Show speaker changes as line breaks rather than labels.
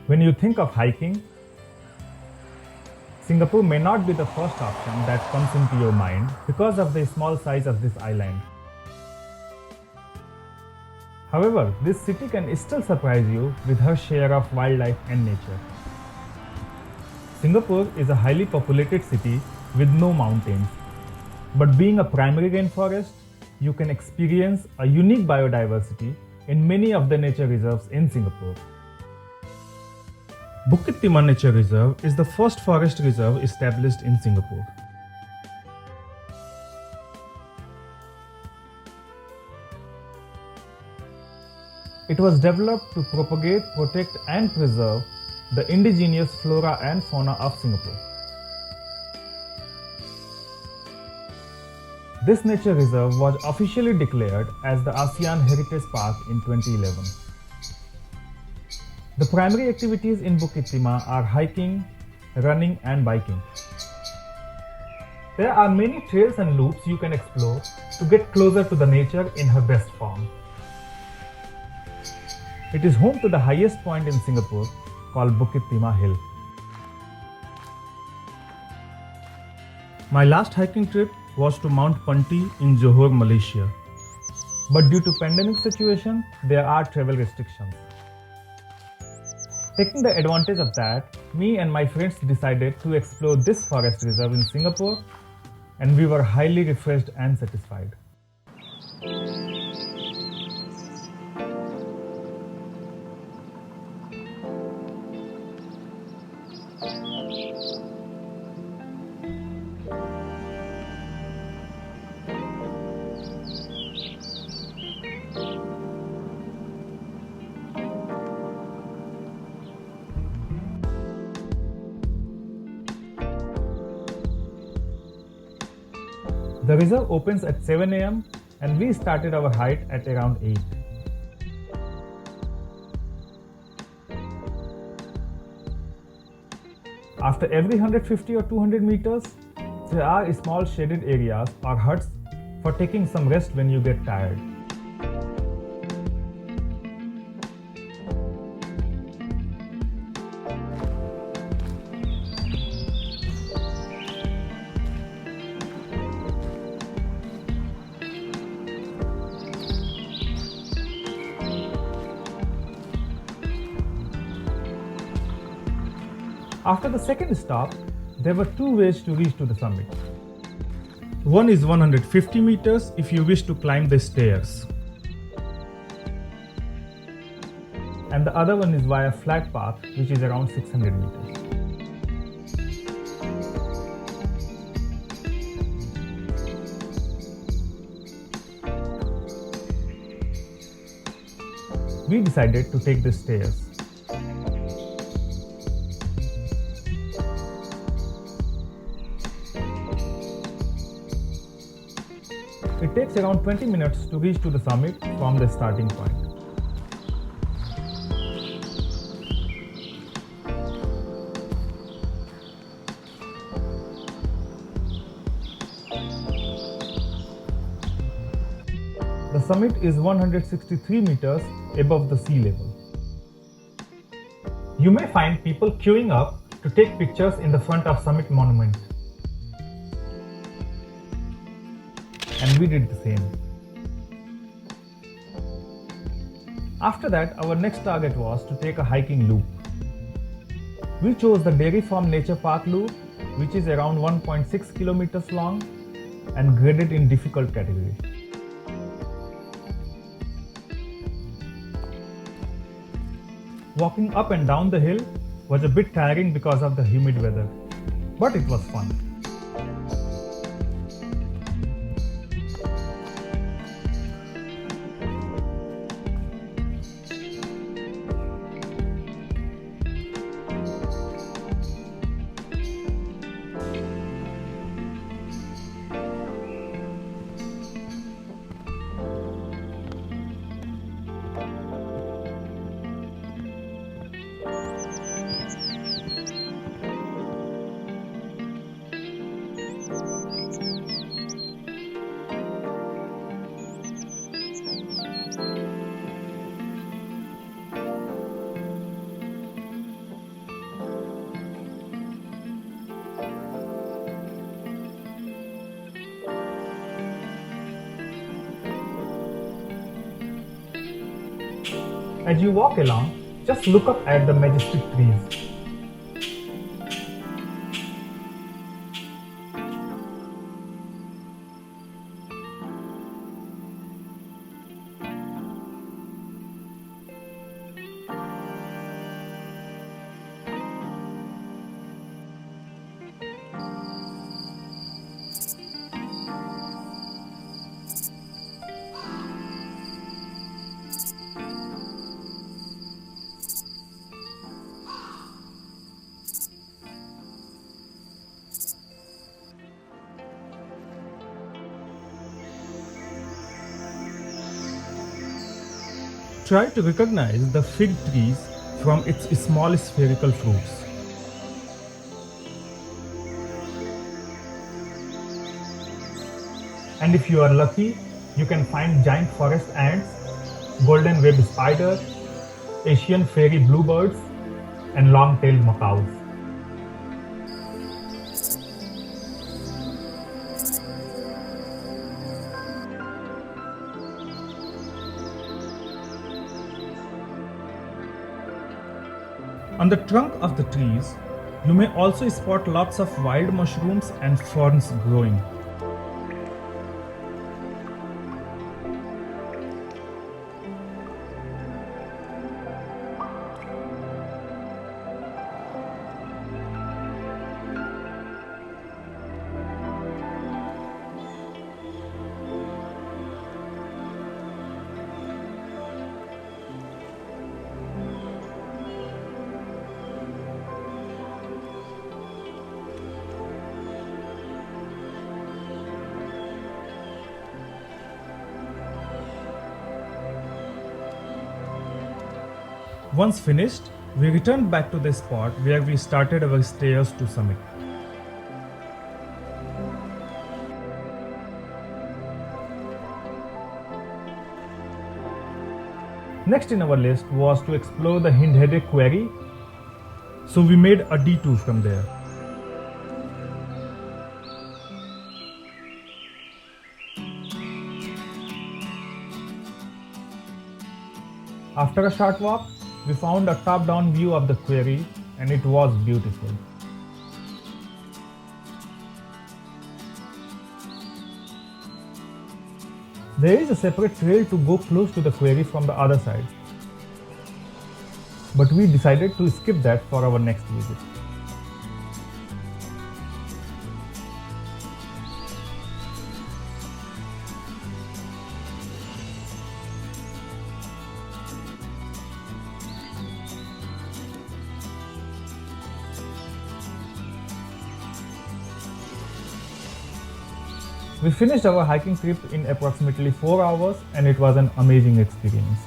When you think of hiking, Singapore may not be the first option that comes into your mind because of the small size of this island. However, this city can still surprise you with her share of wildlife and nature. Singapore is a highly populated city with no mountains, but being a primary rainforest, you can experience a unique biodiversity in many of the nature reserves in Singapore. Bukit Timah Nature Reserve is the first forest reserve established in Singapore. It was developed to propagate, protect, and preserve the indigenous flora and fauna of Singapore. This nature reserve was officially declared as the ASEAN Heritage Park in 2011. The primary activities in Bukit Timah are hiking, running, and biking. There are many trails and loops you can explore to get closer to the nature in her best form. It is home to the highest point in Singapore called Bukit Timah Hill. My last hiking trip was to Mount Punti in Johor, Malaysia. But due to pandemic situation, there are travel restrictions. Taking the advantage of that, me and my friends decided to explore this forest reserve in Singapore, and we were highly refreshed and satisfied. The reserve opens at 7 am and we started our hike at around 8. After every 150 or 200 meters, there are small shaded areas or huts for taking some rest when you get tired. After the second stop, there were two ways to reach to the summit. One is 150 meters if you wish to climb the stairs. And the other one is via flat path, which is around 600 meters. We decided to take the stairs. It takes around 20 minutes to reach to the summit from the starting point. The summit is 163 meters above the sea level. You may find people queuing up to take pictures in the front of Summit Monument. And we did the same. After that, our next target was to take a hiking loop. We chose the Dairy Farm Nature Park loop, which is around 1.6 kilometers long and graded in difficult category. Walking up and down the hill was a bit tiring because of the humid weather, but it was fun. As you walk along, just look up at the majestic trees. Try to recognize the fig trees from its small spherical fruits. And if you are lucky, you can find giant forest ants, golden web spider, Asian fairy bluebirds, and long-tailed macaws. On the trunk of the trees, you may also spot lots of wild mushrooms and ferns growing. Once finished, we returned back to the spot where we started our stairs to summit. Next in our list was to explore the Hindhede Quarry, so we made a detour from there. After a short walk, we found a top-down view of the quarry and it was beautiful. There is a separate trail to go close to the quarry from the other side, but we decided to skip that for our next visit. We finished our hiking trip in approximately 4 hours and it was an amazing experience.